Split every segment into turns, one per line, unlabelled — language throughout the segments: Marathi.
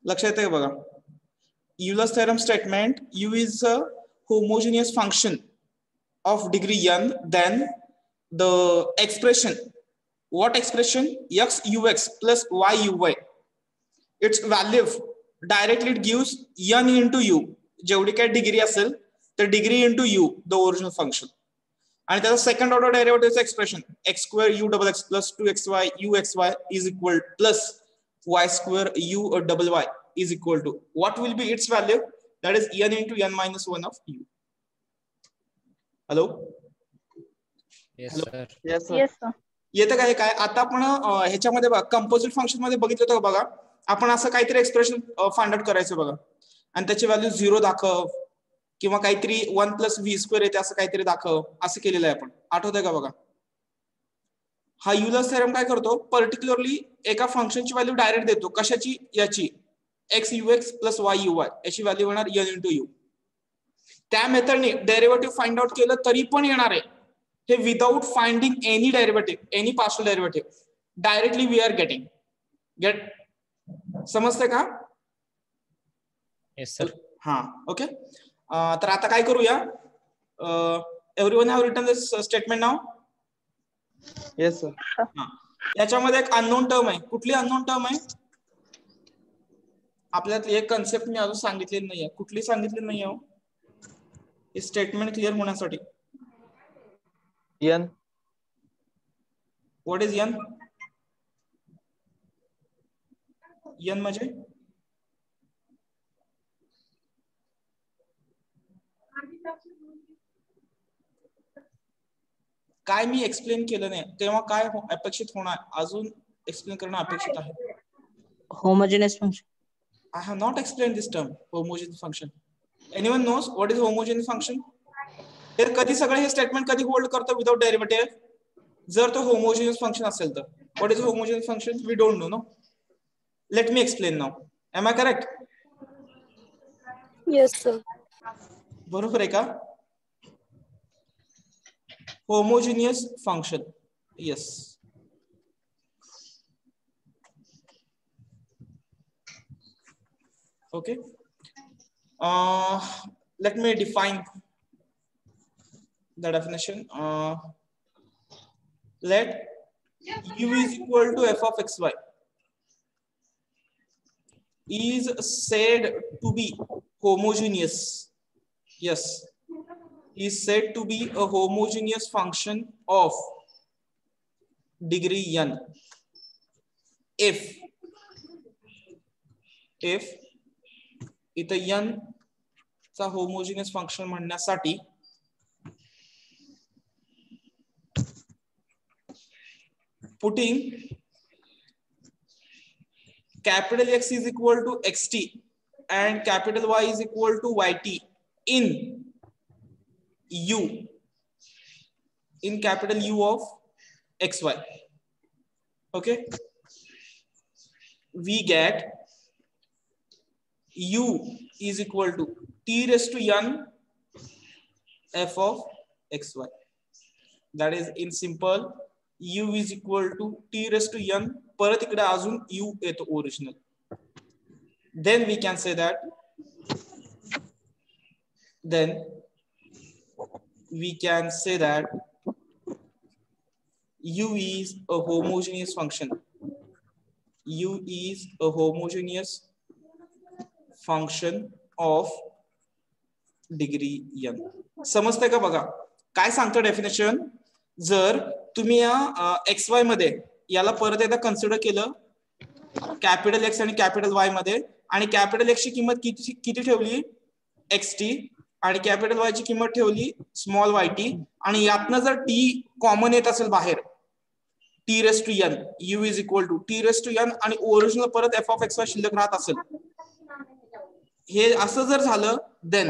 लक्षात येते बघा. Euler's theorem statement, U is a homogeneous function of degree n, then the expression, what expression? X ux plus y uy, its value directly it gives n into u, जेवढी काय डिग्री असेल तर degree into u the original function, आणि त्याचा सेकंड ऑर्डर डेरिव्हेटिव्हचं expression x square u double x plus 2xy u x y is equal plus y square u double y is equal to what will be its value? That is n into n minus 1 of u. Hello?
Yes,
Hello?
sir.
Yes, sir.
Yes, sir.
येतं काय काय आता आपण ह्याच्यामध्ये बघा कंपोजिट फंक्शन मध्ये बघितलं होतं बघा, आपण असं काहीतरी एक्सप्रेशन फाइंड आउट करायचं बघा आणि त्याची व्हॅल्यू 0 दाखव किंवा काहीतरी 1 प्लस व्ही स्क्वेअर येते असं काहीतरी दाखव, असं केलेलं आहे आपण. आठवतंय का बघा? हा युलर्स थेरम काय करतो, पर्टिक्युलरली एका फंक्शनची व्हॅल्यू डायरेक्ट देतो. कशाची? याची x you x plus y you Y, याची व्हॅल्यू होणार एन इंटू यू. त्या मेथडने डेरिव्हेटिव्ह फाइंड आउट केलं तरी पण येणार आहे हे, without finding any derivative, any partial derivative, directly we are get. समजतंय का?
Yes, sir.
हा, ओके. तर आता काय करूया, everyone have written this statement now.
Yes, sir.
याच्यामध्ये एक अननोन टर्म आहे. कुठली अननोन टर्म आहे? आपल्याला एक कन्सेप्ट मी अजून सांगितलेली नाहीये. कुठली सांगितली नाहीये हो हे स्टेटमेंट क्लिअर होण्यासाठी?
N.
What is N? N म्हणजे काय? मी एक्सप्लेन केलं नाही तेव्हा काय अपेक्षित होणार, अजून एक्सप्लेन करणं अपेक्षित आहे.
Homogeneous function.
I have not explained this term, homogeneous function. Anyone knows what is homogeneous function? हे कधी सगळे हे स्टेटमेंट कधी होल्ड करतो विदाउट डेरिव्हेटिव्ह? जर तो होमोजेनियस फंक्शन असेल तर. What is homogeneous function? We don't know. No, let me explain now. Am I correct?
Yes, sir.
बरोबर आहे का? Homogeneous function, yes. Okay, let me define the definition. Let u is equal to f of xy is said to be homogeneous. Yes, is said to be a homogeneous function of degree n if इथं n चा होमोजेनियस फंक्शन म्हणण्यासाठी putting capital X is equal to xt and capital Y is equal to yt in u, in capital U of xy. Okay, we get u is equal to t raised to n f of xy. That is in simple, u is equal to t raised to n, परत इकडे अजून u येतो original. Then we can say that u is a homogeneous function. U is a homogeneous function of degree n. समजतंय का? बघा काय सांगतो डेफिनेशन. जर तुम्ही या xy मध्ये याला परत एकदा कन्सिडर केलं कॅपिटल एक्स आणि कॅपिटल वाय मध्ये, आणि कॅपिटल एक्स ची किंमत किती ठेवली xt आणि कॅपिटल वाय ची किंमत ठेवली स्मॉल yt, आणि यातनं जर t कॉमन येत असेल बाहेर t raise to n, u is equal to t raise to n, आणि ओरिजिनल परत f of xy शिल्लक राहत असेल, हे असं जर झालं then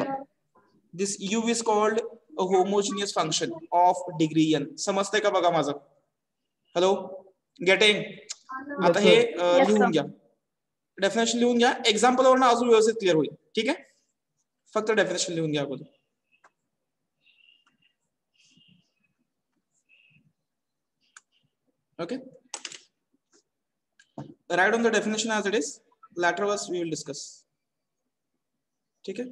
this u is called a homogeneous function of degree n. समजतंय का बघा माझं? Hello, getting? आता हे लिहून घ्या, डेफिनेशन लिहून घ्या, एक्झाम्पल वरून अजून व्यवस्थित क्लिअर होईल. ठीक आहे, फक्त डेफिनेशन लिहून घ्या अगोदर. Okay, write on the definition as it is. Later verse we will discuss. ठीक आहे.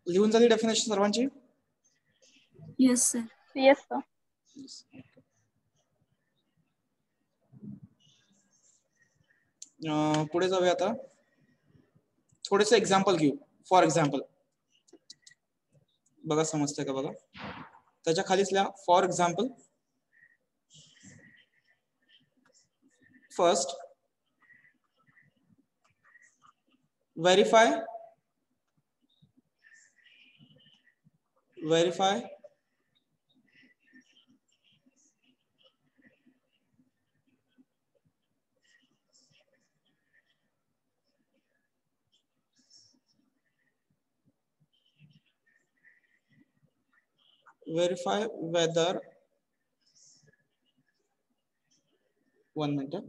लिहून झाली डेफिनेशन सर्वांची?
Yes sir.
Yes sir.
पुढे जाऊया आता. थोडेसे एक्झाम्पल घेऊ. फॉर एक्झाम्पल बघा समजतंय का बघा. त्याच्या खालीच लिहा for example. First verify whether, one minute.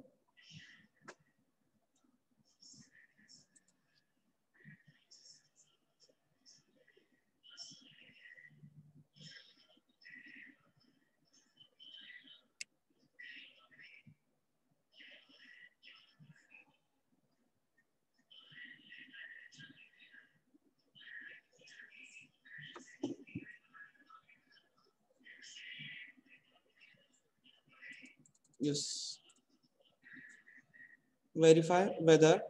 Yes. Verify whether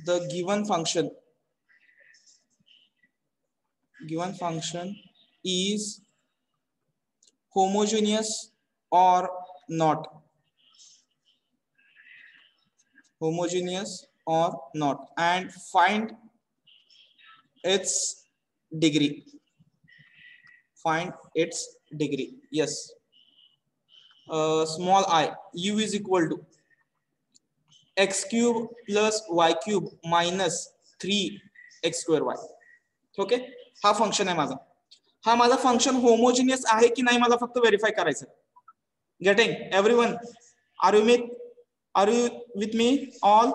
the given function is homogeneous or not. Homogeneous or not, and find its degree. Find its degree. Yes. Small I, u is equal to x cube plus y cube minus 3x square y. Okay, हा फंक्शन आहे माझा. हा माझा फंक्शन होमोजिनियस आहे की नाही मला फक्त व्हेरीफाय करायचं. Getting everyone? Are you with me all?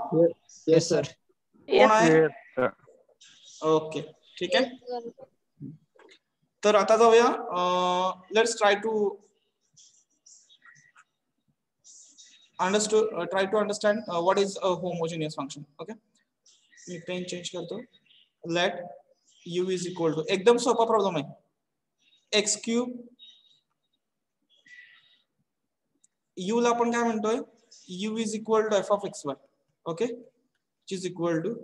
Yes sir.
कोण आहे? ओके, ठीक आहे. तर आता जाऊया. Let's try to understand what is a homogeneous function. Okay, मी पेन चेंज करतो. Let u is equal to, एकदम सोपा प्रॉब्लेम आहे. एक्स क्यूब, u ला आपण काय म्हणतोय, u is equal to f of x y. Okay, which is equal to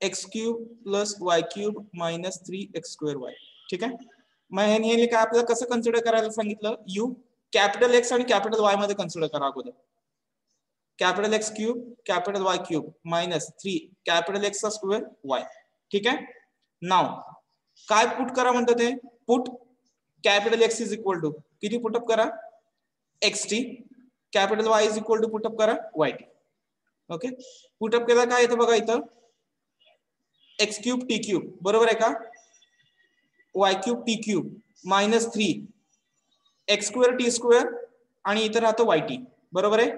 x cube plus y cube minus 3x square y. ठीक आहे. मग हे काय आपल्याला कसं कन्सिडर करायला सांगितलं, u कॅपिटल एक्स आणि कॅपिटल वाय मध्ये कन्सिडर करा अगोदर. Capital x cube capital y cube minus 3 capital x चा स्क्वेअर वाय. ठीक आहे. नाव काय पुट करा म्हणतो ते, put capital x is equal to किती पुटअप करा xt, capital y is equal to put up करा yt. ओके, पुटअप केला काय येतं बघा इथं एक्स क्यूब टी क्यूब बरोबर आहे का, Y cube t cube minus 3 x square t square आणि इथं राहतं yt बरोबर आहे.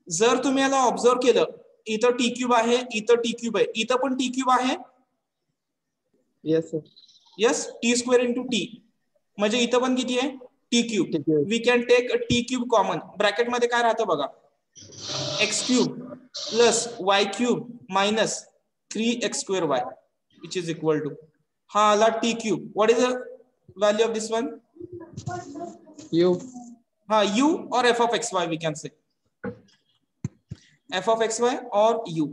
जर तुम्ही याला ऑब्झर्व केलं इथं टी क्यूब आहे, इथं टी क्यूब आहे, इथं पण टी क्यूब आहे.
Yes sir.
Yes, t square into t म्हणजे इथं पण किती आहे t cube. We can take t cube common, bracket मध्ये काय राहतं बघा x cube plus y cube minus 3x square y which is equal to हा आला t cube. What is the value of this one,
you.
हा u और f of xy we can say f of xy और u.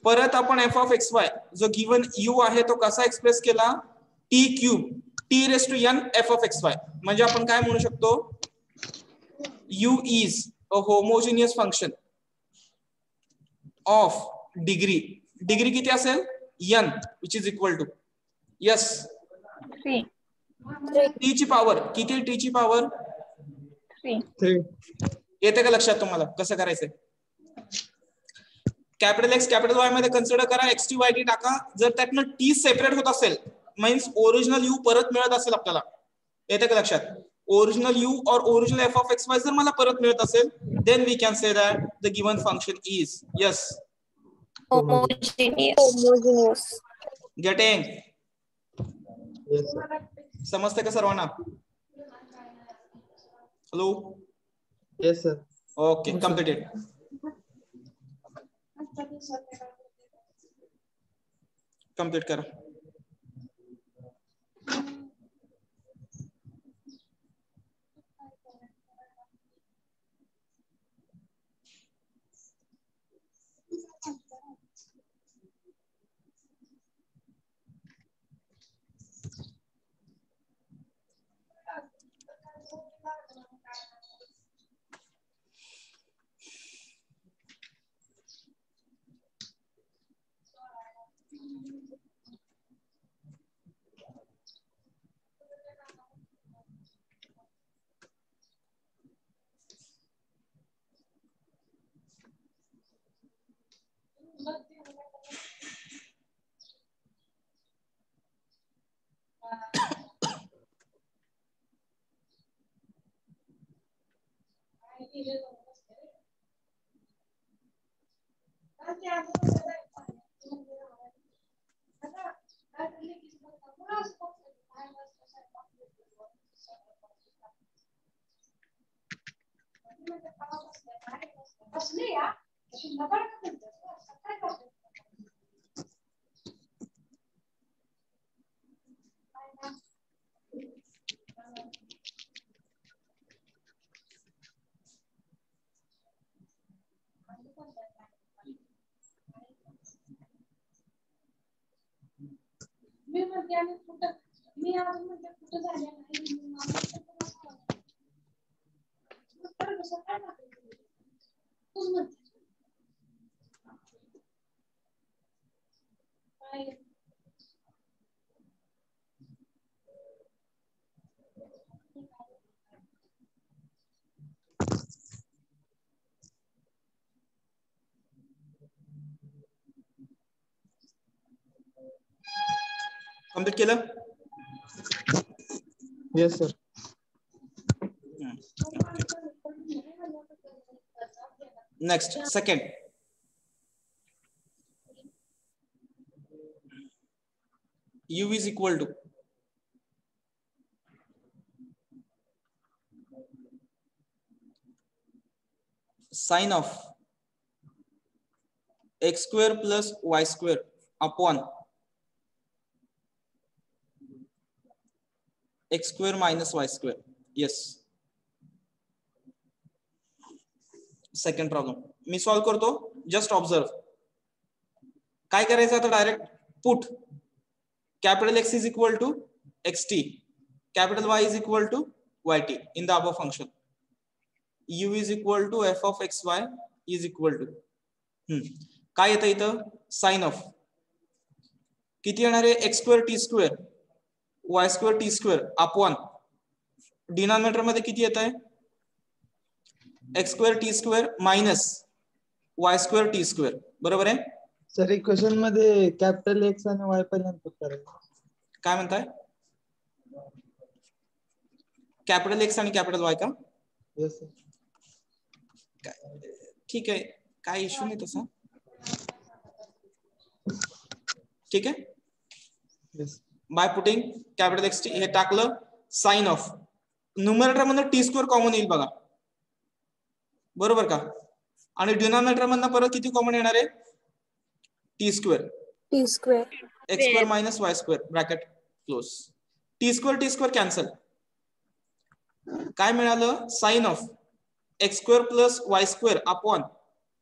परत आपण f of xy जो गिवन u आहे तो कसा एक्सप्रेस केला t cube t raise to n f of xy म्हणजे आपण काय म्हणू शकतो u is a homogeneous function of degree. Degree किती असेल n which is equal to yes
3.
t ची पॉवर किती, t ची पॉवर
3.
येते का लक्षात तुम्हाला कसं करायचंय. कॅपिटल एक्स कॅपिटल वाय मध्ये कन्सिडर करा एक्स टी वाय टी टाका. जर त्यातनं टी सेपरेट होत असेल मीन्स ओरिजिनल यू परत मिळत असेल आपल्याला, येते का लक्षात, ओरिजिनल यू और original f of x y जर मला परत मिळत असेल then we can say that the given function is yes
Homogeneous.
Getting.
Yes sir.
समजते का सर्वांना. Hello.
Yes sir.
Okay completed. Complete करा. कंप्लीट केलं.
Yes sir.
Next second u is equal to sin of x square plus y square upon x square minus y square. Yes. Second problem मी सॉल्व करतो, जस्ट ऑब्झर्व. काय करायचं आता direct put capital x is equal to x t capital y is equal to y t in the above function. u is equal to f of xy is equal to काय येतं इथं साइन ऑफ किती येणार आहे x square t square y square t square upon denominator मध्ये किती येत आहे x square t square minus y square t square बरोबर आहे
सर इक्वेशन मध्ये कॅपिटल एक्स आणि वाय पर्यंत करायचं.
काय म्हणताय कॅपिटल एक्स आणि कॅपिटल वाय का
येस सर.
ठीक आहे काय इश्यू नाही तसा ठीक आहे
yes
by putting capital x T हे टाकलं साइन ऑफ न्यूमरेटर मधून टी स्क्वेअर कॉमन येईल बघा बरोबर का आणि डिनॉमिनेटर मधून परत किती कॉमन येणार आहे t square
T square.
X square minus y square bracket close t square cancel काय मिळालं sine of x square plus y square upon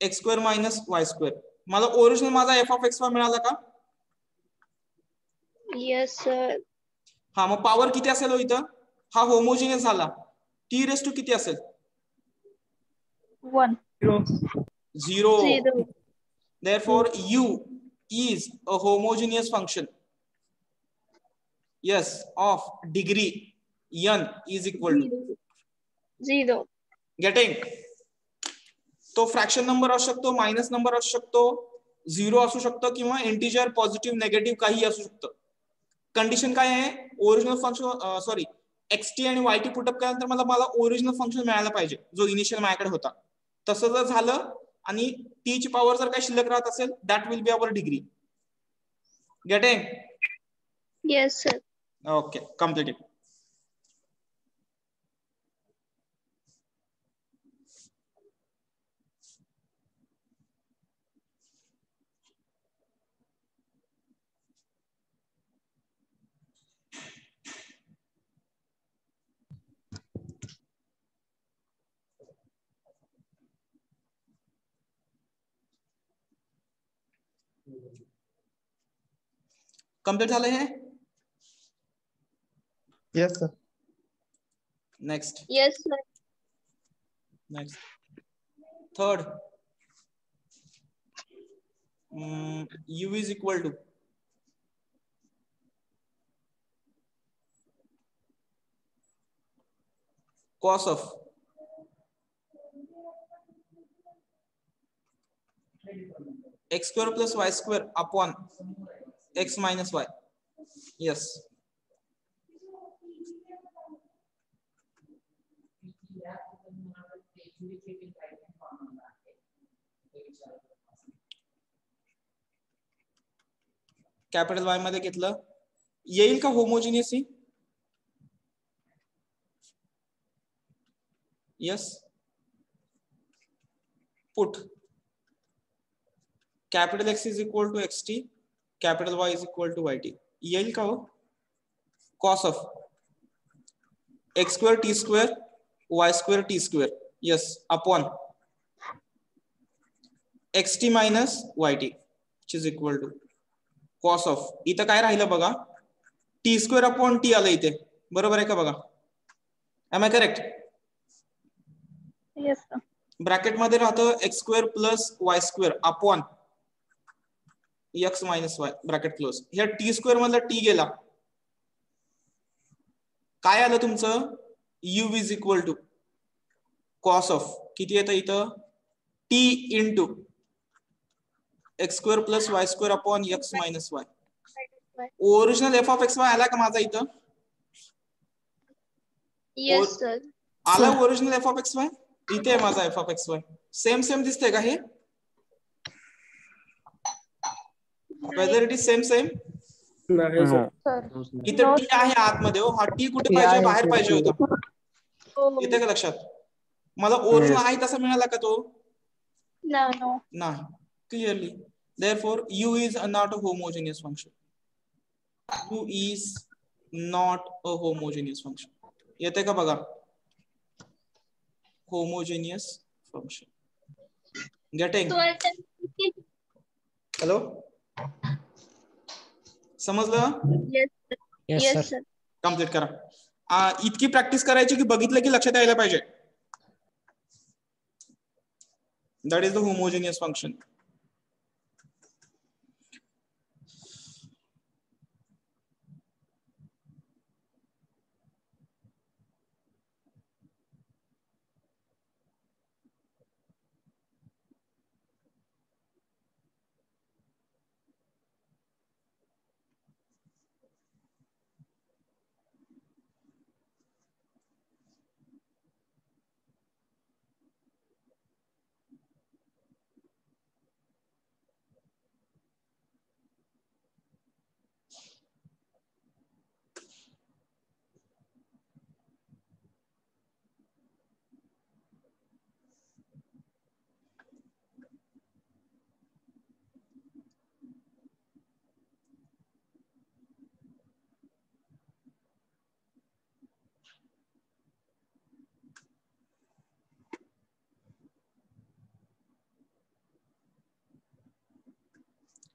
x square minus y square मला ओरिजिनल माझा एफ ऑफ एक्स वाय मिळाला का
Yes, sir.
हा मग पॉवर किती असेल हो इथं हा होमोजिनियस झाला टी रेस टू किती असेल
1.
0
0.
therefore u is a homogeneous function yes of degree n is equal to
0.
getting तो फ्रॅक्शन नंबर असू शकतो मायनस नंबर असू शकतो 0 असू शकतो किंवा इंटिजर पॉझिटिव्ह नेगेटिव्ह काही असू शकतं कंडिशन काय आहे ओरिजिनल फंक्शन सॉरी एक्सटी आणि वायटी पुटअप केल्यानंतर मला ओरिजिनल फंक्शन मिळायला पाहिजे जो इनिशियल माझ्याकडे होता तसं जर झालं आणि टी ची पॉवर जर काही शिल्लक राहत असेल that will be our degree getting
Yes, sir.
Okay completed complete झालं हे
yes sir.
Next
Yes, sir.
Next third u is equal to cos of x square plus y square upon x minus y yes capital y मध्ये घेतलं येईल का होमोजिनियस ही yes put capital x is equal to x t capital y is equal to y t येईल का हो cos of x square t square y square t square yes upon x t minus y t is equal to cos of इथं काय राहिलं बघा टी स्क्वेअर अपॉन टी आलं इथे बरोबर आहे का बघा am I correct
Yes, sir.
Bracket मध्ये राहतं x square plus y square upon x minus y bracket close ह्या टी स्क्वेअर मधला टी गेला काय आलं तुमचं u is equal to cos of किती येतं इथं t into x square plus y square upon x minus y original f of x y आला का माझा इथं
Yes, sir.
आला original f of x y इथे आहे माझा f of x Y same दिसतंय का हे वेदर इट इज सेम
नाही सर.
Sir.
इथं टी आहे आतमध्ये हो हा टी कुठे पाहिजे बाहेर पाहिजे होता
Oh,
येते का लक्षात मला ओरिजिनल आहे तसा मिळाला का तो
no, no.
नाही clearly therefore u is not a homogeneous function u is not a homogeneous function येते का बघा homogeneous function getting हॅलो समजलं
Yes, sir.
Yes,
Yes,
sir.
sir.
Complete करा इतकी प्रॅक्टिस करायची की बघितलं की लक्षात यायला पाहिजे That is the homogeneous function.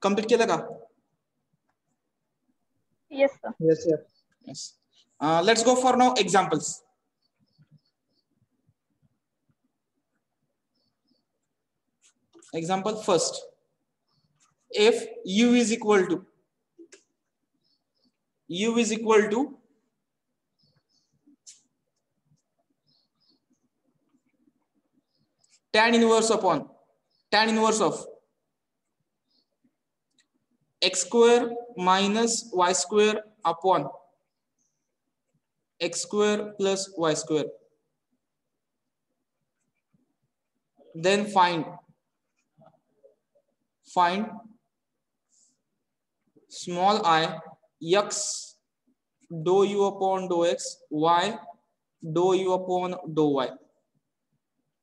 Complete केलं का?
Yes, sir.
Yes, sir.
Yes. Let's go for now examples. Example first. If u is equal to tan inverse of x square minus y square upon x square plus y square, then find small I x dou u upon dou x, y dou u upon dou y.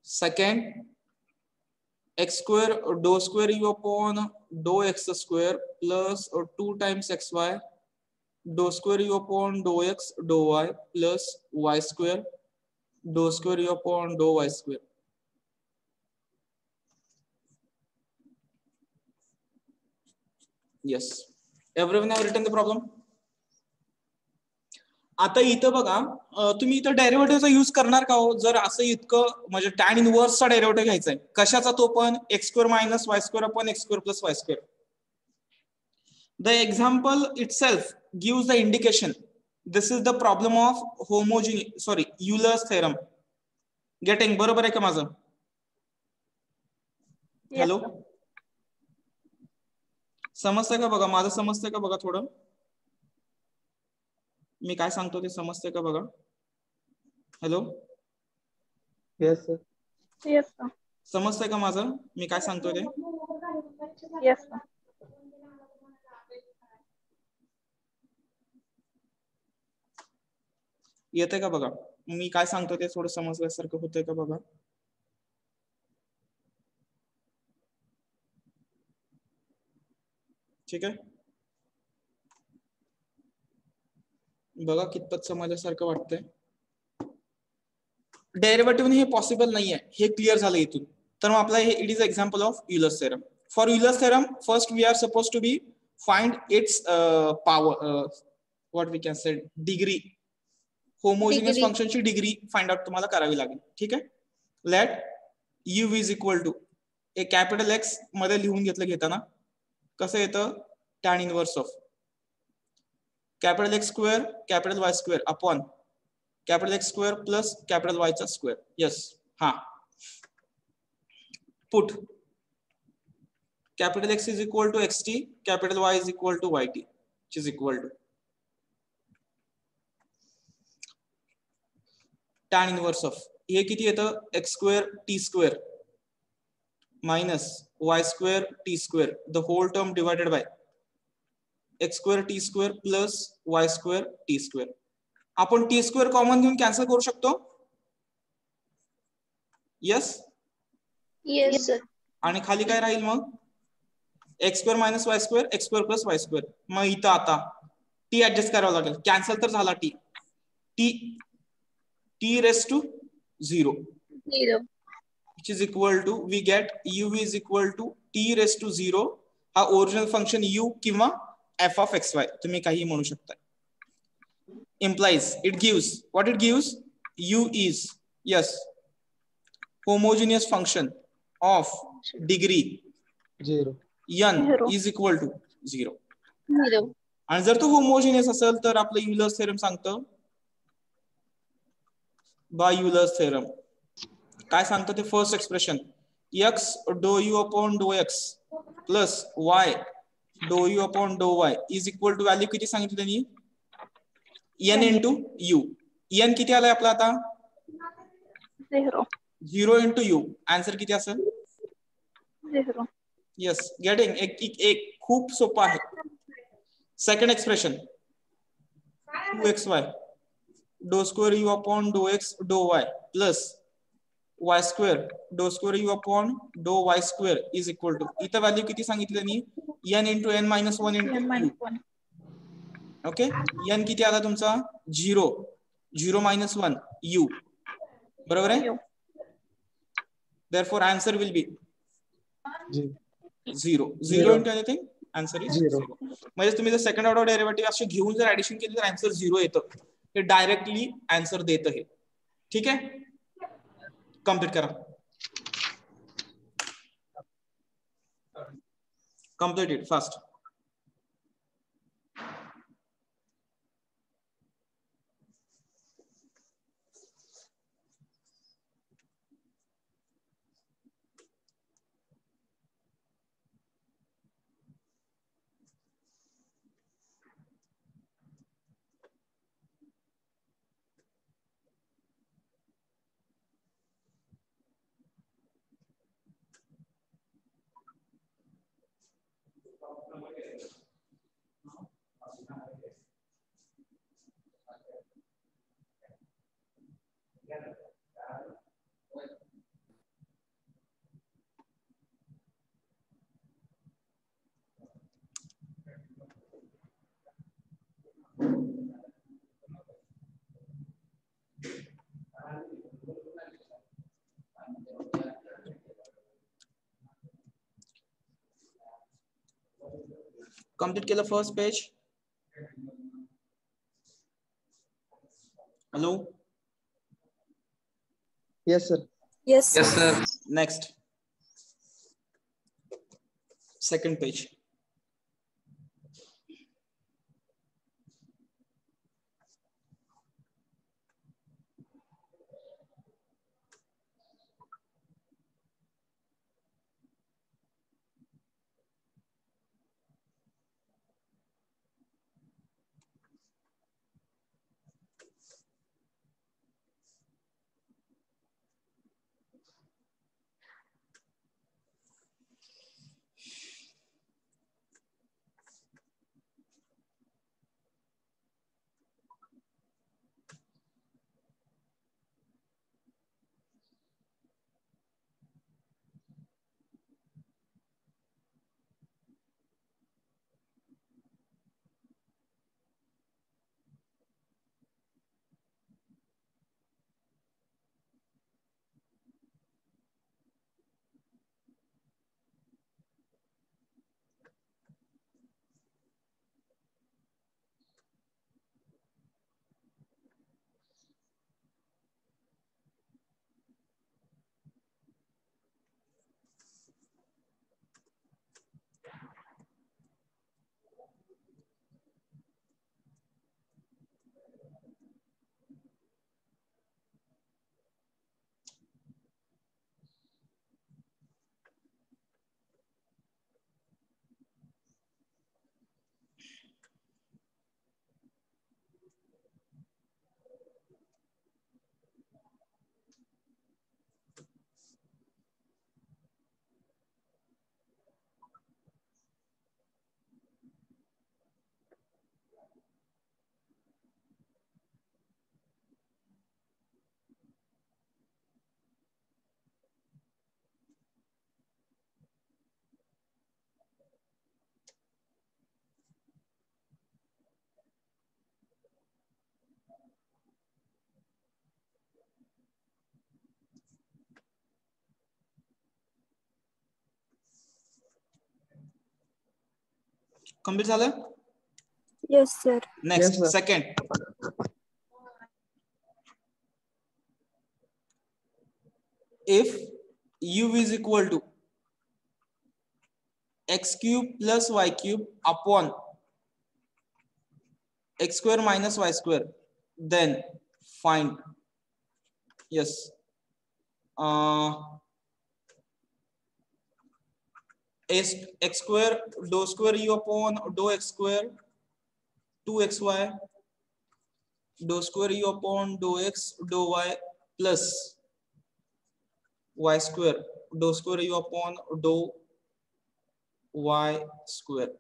Second, x square dou square u upon dou x square plus 2 times xy dou square u upon dou x dou y plus y square dou square u upon dou y square. Yes, everyone have written the problem. आता इथं बघा, तुम्ही इथं डेरिव्हेटिव्हचा यूज करणार का हो? जर असं इतकं म्हणजे टॅन इनव्हर्सचा डेरिव्हेटिव्ह घ्यायचा आहे, कशाचा? तो पण x square minus y square upon x square plus y square. The example itself gives the indication. This is the problem of Euler's theorem. Getting बरोबर आहे का माझं?
Yes,
hello,
sir.
समजतंय का बघा? माझं समजतंय का बघा? थोडं मी काय सांगतो ते समजतंय का बघा? Hello,
Yes, sir.
Yes, sir.
समजतंय का माझं मी काय सांगतोय ते?
Yes, sir.
येतंय का बघा? मी काय सांगतो ते थोडं समजल्यासारखं होतंय का बघा? ठीक आहे, बघा कितपत समजल्यासारखं वाटतंय. डेरिव्हेटिव्ह हे पॉसिबल नाहीये, हे क्लिअर झालं इथून. तर मग आपला हे it is example of Euler's theorem. For Euler's theorem first we are suppose to be find its power, what we can say degree. Homogeneous
Degree.
फंक्शनची डिग्री फाइंड आउट तुम्हाला करावी लागेल. ठीक आहे, let u is equal to a capital x मध्ये लिहून घेताना कसं येतं? Tan inverse of capital x square capital y square upon capital x square plus capital y चा स्क्वेअर. यस, हा put capital x is equal to x t, capital y is equal to y t, which is equal to tan inverse of हे किती येतं? X square t square minus y square t square the whole term divided by x square t square plus y square t square. आपण टी स्क्वेअर कॉमन घेऊन कॅन्सल करू शकतो. Yes,
Yes, sir.
आणि खाली काय राहील मग? X square minus y square x square plus y square. मग इथं आता टी ऍडजस्ट करावं लागेल. कॅन्सल तर झाला t, t t raise to 0
0.
which is equal to we get u is equal to t raised to 0. हा ओरिजिनल फंक्शन u किंवा f of xy तुम्ही काही म्हणू शकता. Implies it gives what it gives? U is, yes, homogeneous function of degree
zero
n
Zero.
Is equal to 0.
Zero.
आणि जर तो होमोजिनियस असेल तर आपलं युलर्स थेरम सांगतं, बाय युलर्स थेरम काय सांगतं ते first expression x do u upon डो x plus y do u upon डो y is equal to value किती सांगितली त्यांनी n इंटू u. n किती आलाय आपला आता
Zero.
0 into u. आन्सर किती असेल
Zero.
येस गेटिंग एक खूप सोपं आहे. सेकंड एक्सप्रेशन 2xy डो स्क्वेअर यू अपॉन डो x डो y प्लस y स्क्वेअर डो स्क्वेअर यू अपॉन डो y square is equal to इथं व्हॅल्यू किती सांगितली त्यांनी n into n minus 1 into
N
u.
minus one.
Okay n किती आला तुमचा 0 मायनस 1 u बरोबर आहे.
U.
therefore answer will be
zero
0 into anything answer is
Zero.
0. म्हणजे तुम्ही जर सेकंड ऑर्डर डेरिव्हेटिव्ह असे घेऊन जर ऍडिशन केली तर आन्सर 0 येतं. ते डायरेक्टली आन्सर देतं हे. ठीक आहे कम्प्लीट करा. completed fast. Complete केलं first page. Hello
yes sir.
Yes.
Yes, sir.
Next second page. Complete झालं.
Yes, sir.
Next
Yes, sir.
Second. if u is equal to x cube plus y cube upon x square minus y square, then find, yes, x square dou square u upon dou x square 2xy dou square u upon dou x dou y plus y square dou square u upon dou y square.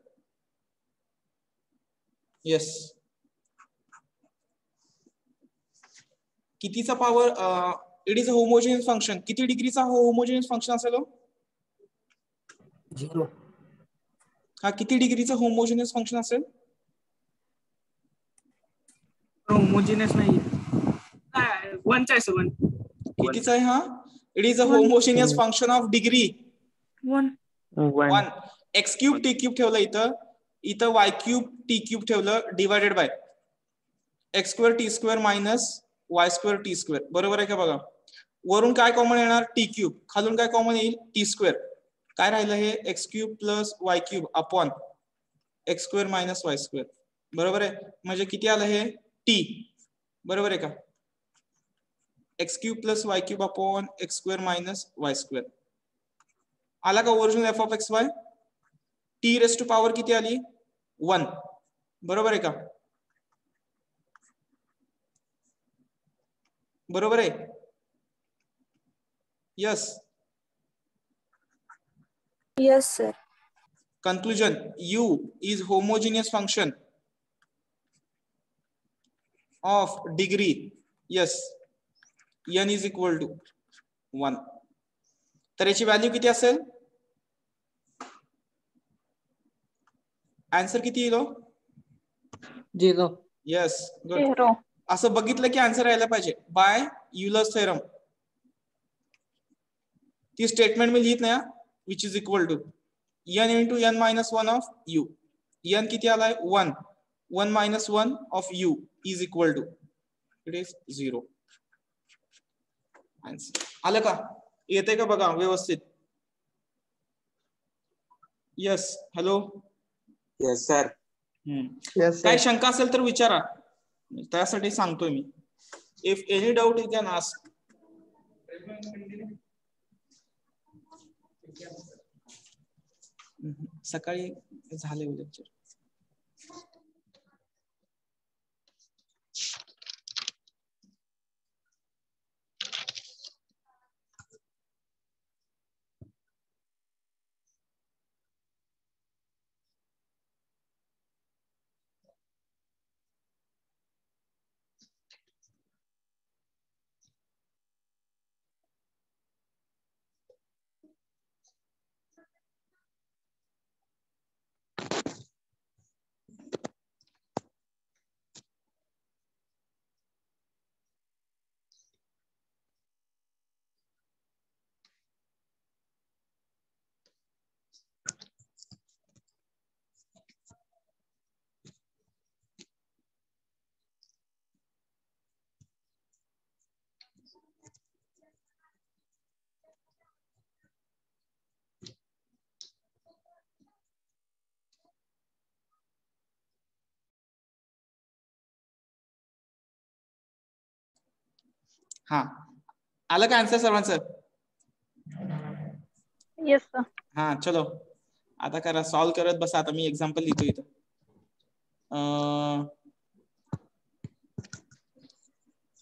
Yes. कितीचा power it is a homogeneous function. किती डिग्रीचा होमोजेनियस फंक्शन असेल?
0.
हा किती डिग्रीचा होमोजेनियस फंक्शन असेल?
होमोजेनियस नाही. काय 1 चा आहे 1.
कितीचा आहे हा? It is a homogeneous function of degree 1. X cube t cube ठेवलं इथं वाय क्यूब टी क्यूब ठेवलं divided by x square t square minus y square t square. बरोबर आहे का? बघा वरून काय कॉमन येणार? T cube. खालून काय कॉमन येईल? T square. काय राहिलं हे? X cube plus y cube upon x square minus y square. बरोबर आहे. म्हणजे किती आलं हे? टी. बरोबर आहे का? X cube plus y cube upon x square minus y square. आला का original f of x y? T raise to power किती आली? 1. बरोबर आहे का? बरोबर आहे. Yes.
Yes, sir.
Conclusion: u is homogeneous function of degree. Yes. n is equal to 1. तर याची व्हॅल्यू किती असेल? आन्सर किती येईल?
0.
यस. गुड.
0.
असं बघितलं की आन्सर यायला पाहिजे बाय युलर्स थेरम. ती स्टेटमेंट मी लिहित नाही, which is equal to n into n minus 1 of u. n किती आलाय? 1. 1 minus 1 of u is equal to it is 0. Answer आलं का? येते का बघा व्यवस्थित? Yes. Hello.
Yes, sir.
Yes,
काय
sir.
शंका असेल तर विचारा, त्यासाठी सांगतोय मी. If any doubt you can ask. सकाळी झाले लेक्चर. हा आलं का आन्सर सर्वांचं?
Yes, sir.
हा चलो आता करा, सॉल्व करत बसा. आता मी एक्झाम्पल लिहितो इथं.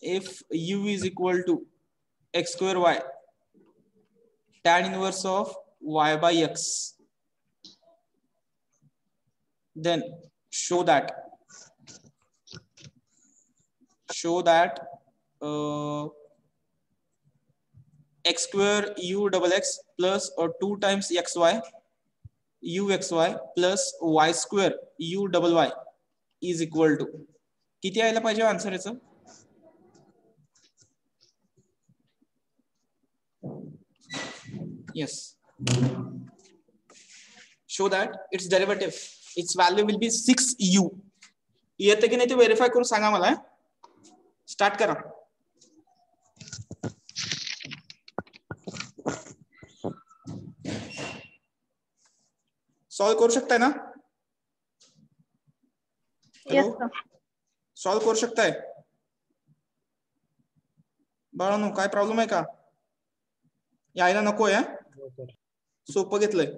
If u is equal to x square y tan inverse of y by x, then show that x square u double x plus or 2 times xy u xy plus y square u double y is equal to किती यायला पाहिजे आन्सर याचं? Yes. Show that its derivative, its value will be 6u. येते की नाही ते व्हेरीफाय करून सांगा मला. स्टार्ट करा. सॉल्व्ह करू शकताय ना?
Yes
hello,
sir.
सॉल्व्ह करू शकताय बाळांनो? काय प्रॉब्लेम आहे का? यायला नकोय? सोपं घेतलंय.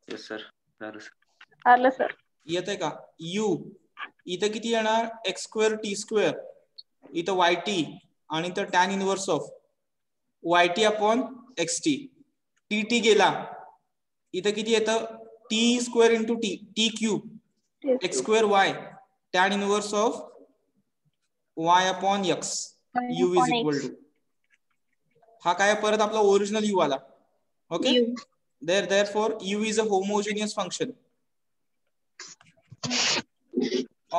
Yes sir. झालं सर.
आलं सर.
येत आहे का? यू इथं किती येणार? एक्स स्क्वेअर टी स्क्वेअर, इथं वाय टी, आणि इथं tan inverse of y t upon x t. T t गेला, इथं किती येतं? T square into t, t cube, x square y, tan inverse of y upon x, u is equal to. हा काय परत आपला ओरिजिनल यू आला. Okay, therefore u is a homogeneous function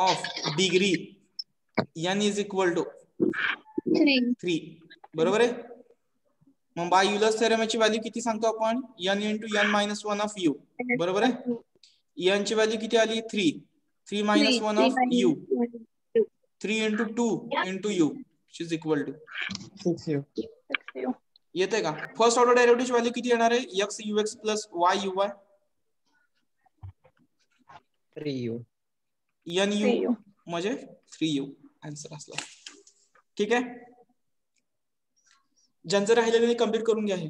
of degree n is equal to 3. बरोबर आहे? मग बाय युलर्स थेरमची व्हॅल्यू किती सांगतो आपण? n into n minus 1 of u. बरोबर आहे? n ची व्हॅल्यू किती आली? 3. 3 minus 1 of u, 3 into 2 into u is equal to
6u.
येते का? फर्स्ट ऑर्डर डेरिव्हेटिव्ह व्हॅल्यू किती येणार आहे? x ux plus y uy,
3u.
n u म्हणजे 3u आन्सर असला. ठीक आहे, ज्यांचं राहिलेलं त्यांनी कम्प्लीट करून घ्या. हे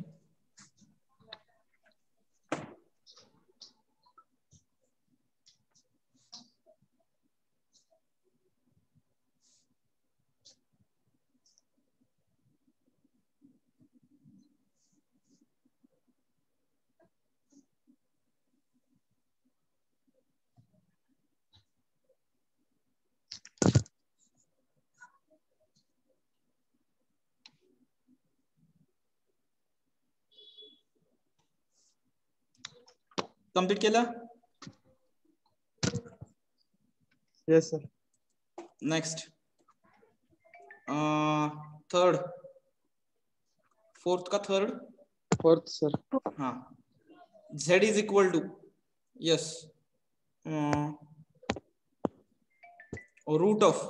कम्प्लीट केलं?
Yes sir.
Next third, fourth का थर्ड?
4th sir.
हाँ, z is equal to, yes, root of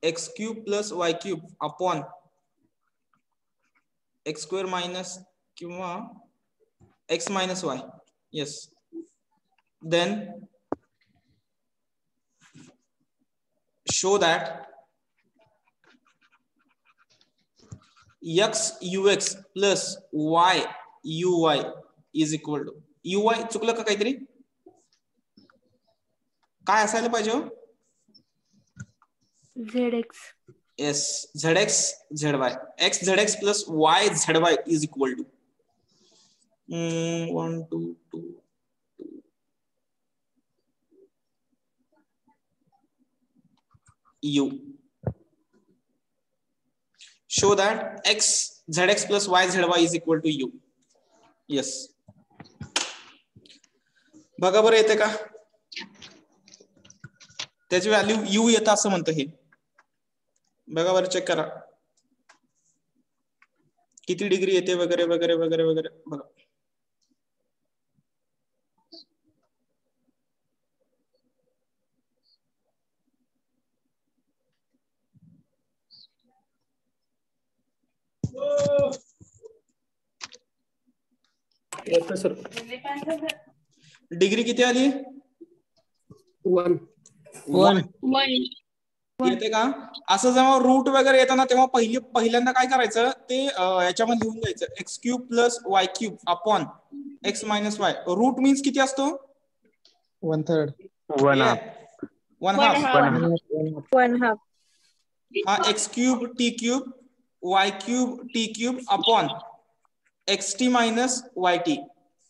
x cube plus y cube upon x square minus किंवा x minus y. Yes, then show that x ux plus y uy is equal to, uy चुकलं का काहीतरी? काय असायला पाहिजे?
zx.
yes, zx zy, x zx plus y zy is equal to 1 2 2 u. Show that x zx plus y zy is equal to u. Yes, बघा बरं येते का? त्याची व्हॅल्यू u येतं असं म्हणतं हे. बघा बरं, चेक करा किती डिग्री येते वगैरे वगैरे वगैरे वगैरे. बघा सर, डिग्री किती आली?
1.
1. येते का? असं जेव्हा रूट वगैरे येतं ना तेव्हा पहिल्यांदा काय करायचं ते याच्यामध्ये लिहून द्यायचं x cube plus y cube upon x minus y. Root means किती असतो?
1/3.
1/2.
1/2.
1/2.
हा x cube t cube y cube t cube upon x t minus y t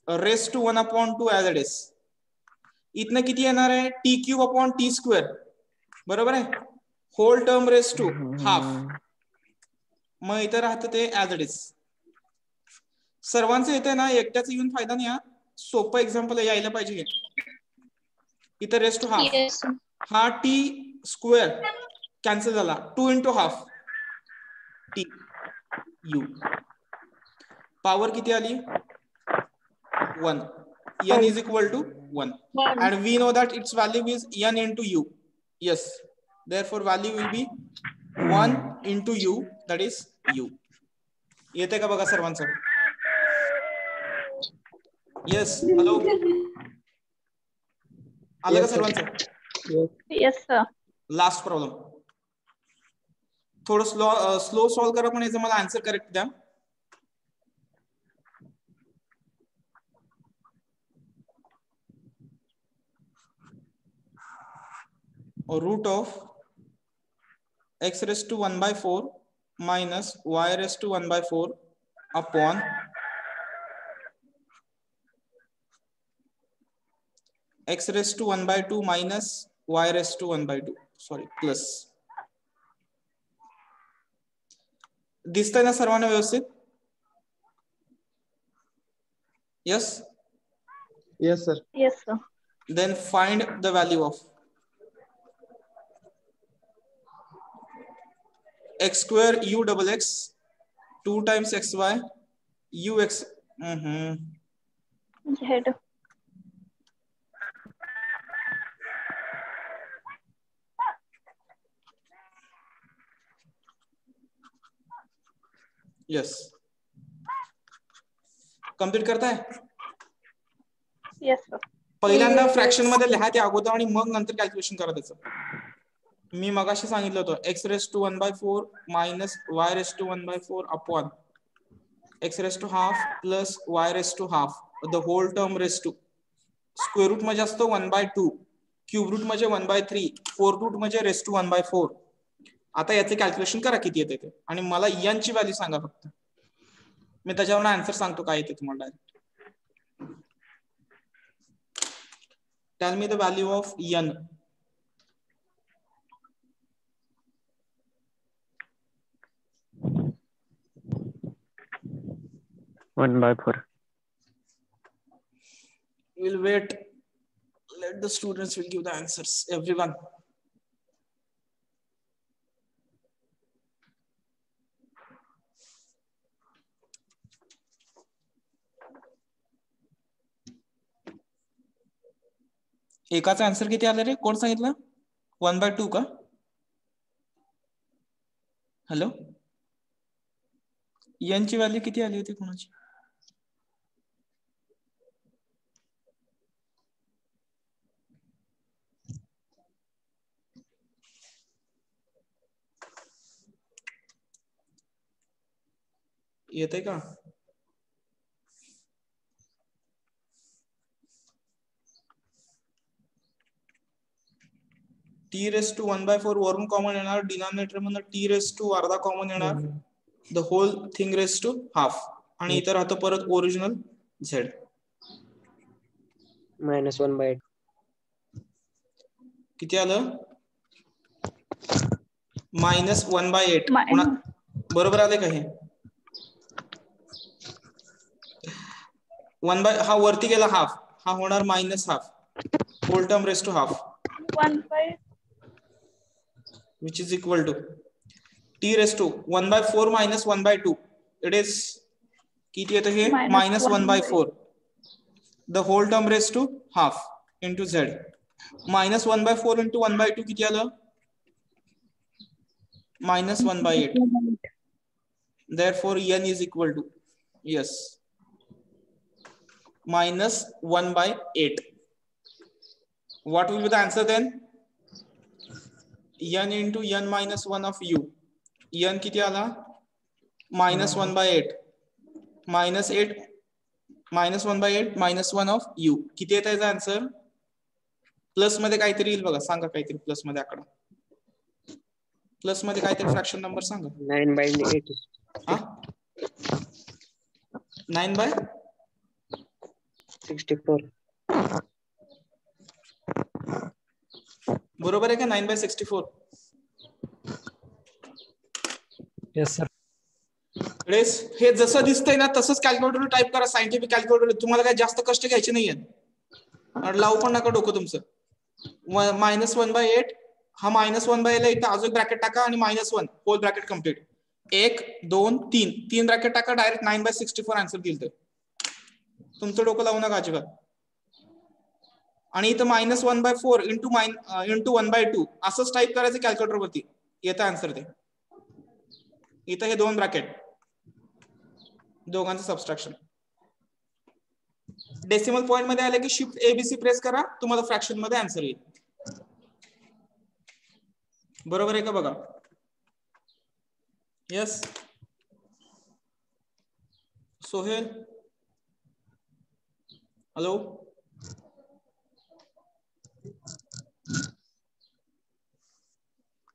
raise to 1/2 as it is. इथनं किती येणार आहे? T cube upon t square. बरोबर आहे. Whole term raise to half. मग इथं राहतं ते ऍज इट इज. सर्वांचं येते ना एकट्याच येऊन फायदा नाही. सोपं एक्झाम्पल यायला पाहिजे. इथं रेस टू हाफ.
Yes.
हा टी स्क्वेअर कॅन्सल झाला. 2 into half T U. Power किती आली? 1. n is equal to 1. And we know that its value is n into u. Yes. Therefore, value will be 1 into u, that is u. येते का बघा सर्वांचं? येस. हॅलो. आलं का
Yes, sir.
सर्वांचं?
Yes, sir.
Last problem. थोडं स्लो सॉल्व करा पण याचं मला आन्सर करेक्ट द्या. Root of x raised to 1/4 minus y raised to 1/4 upon x raised to 1/2 minus y raised to 1/2. Sorry, plus. दिसतंय ना सर्वांना व्यवस्थित? Yes?
Yes, sir.
Yes, sir.
Then find the value of x square u double x 2 times xy ux.
Z.
Yes. Complete करताय?
Yes, sir.
पहिल्यांदा फ्रॅक्शन मध्ये लिहा ते अगोदर आणि मग नंतर कॅल्क्युलेशन करा त्याचं. मी मगाशी सांगितलं होतं x raised to 1/4 minus y raised to 1/4 upon x raised to half plus y raised to half the whole term raised to square root म्हणजे असतो 1/2, क्यूब रूट म्हणजे 1/3, फोर रूट म्हणजे रेस टू 1/4. आता याचे कॅल्क्युलेशन करा किती येते ते आणि मला n ची व्हॅल्यू सांगा फक्त. मी त्याच्यावर आन्सर सांगतो काय येते तुम्हाला direct. Tell me the value of n.
One by four.
We'll wait. Let the students will give the answers. Everyone. एकाचा आन्सर किती आले रे? कोण सांगितलं? 1/2 का? हॅलो. n ची व्हॅल्यू किती आली होती कोणाची? येते का? t raised to 1/4 वरून कॉमन येणार, डिनॉमिनेटर मधून t raised to अर्धा कॉमन येणार, the whole thing raised to half आणि इथं राहतो परत ओरिजिनल z.
-1/8.
किती आलं? -1/8. बरोबर आले का हे? हा वरती गेला हाफ, हा होणार -half, whole term raise to half
1/,
which is equal to t raised to 1/4 minus 1/2. It is किती येतं हे? -1/4. The whole term raised to half into z. -1/4 into 1/2 किती आलं? -1/8. Therefore n is equal to, yes, -1/8. What will be the answer then? n into n minus 1 of u. n किती आला -1/8 -8 -1/8 -1 ऑफ u. किती येत याचा आन्सर? प्लस मध्ये काहीतरी येईल बघा, सांगा काहीतरी प्लस मध्ये आकडा. प्लस मध्ये काहीतरी फ्रॅक्शन नंबर सांगा.
9/8.
हा
9/64.
बरोबर आहे का? 9/64.
Yes sir.
हे जसं दिसतंय ना तसंच कॅल्क्युलेटर टाईप करा. Scientific calculator. तुम्हाला काही जास्त कष्ट घ्यायचे नाहीये. लावू पण नका डोकं तुमचं. -1/8 हा -1/8 इथं अजून ब्रॅकेट टाका आणि -1 होल ब्रॅकेट कम्प्लीट. 1 2 3 3 ब्रॅकेट टाका. डायरेक्ट 9/64 आन्सर दिल. तर तुमचं डोकं लावू नका अजिबात. आणि इथं -1/4 इंटू 1/2 असंच टाईप करायचं कॅल्क्युलेटर वरती. येतं आन्सर ते. इथं हे 2 ब्रॅकेट, दोघांचं सबस्ट्रॅक्शन. डेसिमल पॉइंट मध्ये आले की शिफ्ट ABC प्रेस करा, तुम्हाला फ्रॅक्शन मध्ये आन्सर येईल. बरोबर आहे का बघा? Yes Sohail, hello.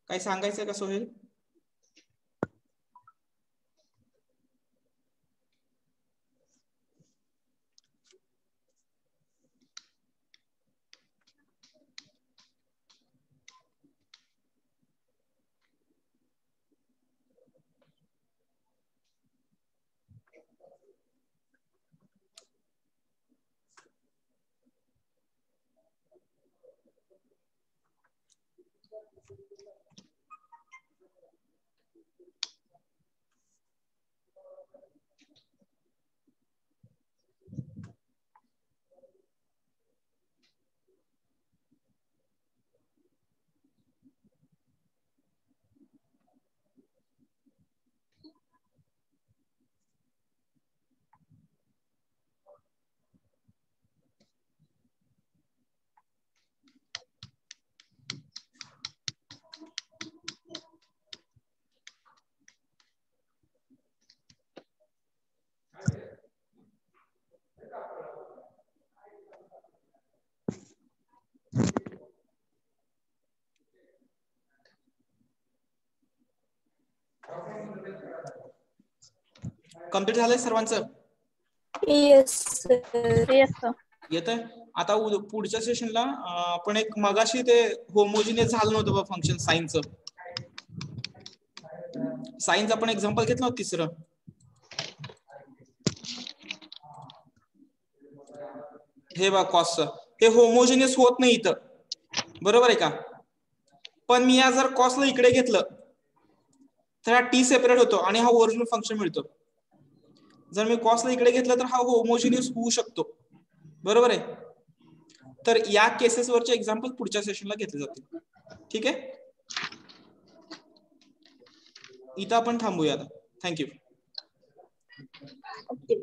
काय सांगायचंय का सोहेल? कम्प्लीट झालंय सर्वांचं?
Yes sir.
Yes sir.
येतंय. आता पुढच्या सेशनला आपण एक मगाशी ते होमोजिनियस झालं नव्हतं बघ फंक्शन साइनचं. साइनचं आपण एक्झाम्पल घेतलं होतं तिसरं. हे बघा कॉसचं. हे होमोजिनियस होत नाही इथं. बरोबर आहे का? पण मी या जर कॉसला इकडे घेतलं तर हा टी सेपरेट होतो आणि हा ओरिजिनल फंक्शन मिळतो. जर मी कॉसला इकडे घेतलं तर हा होमोजिनियस होऊ शकतो. बरोबर आहे? तर या केसेसवरचे एक्झाम्पल पुढच्या सेशनला घेतले जातील. ठीक आहे? इथं आपण थांबूया आता. थँक्यू.
ओके.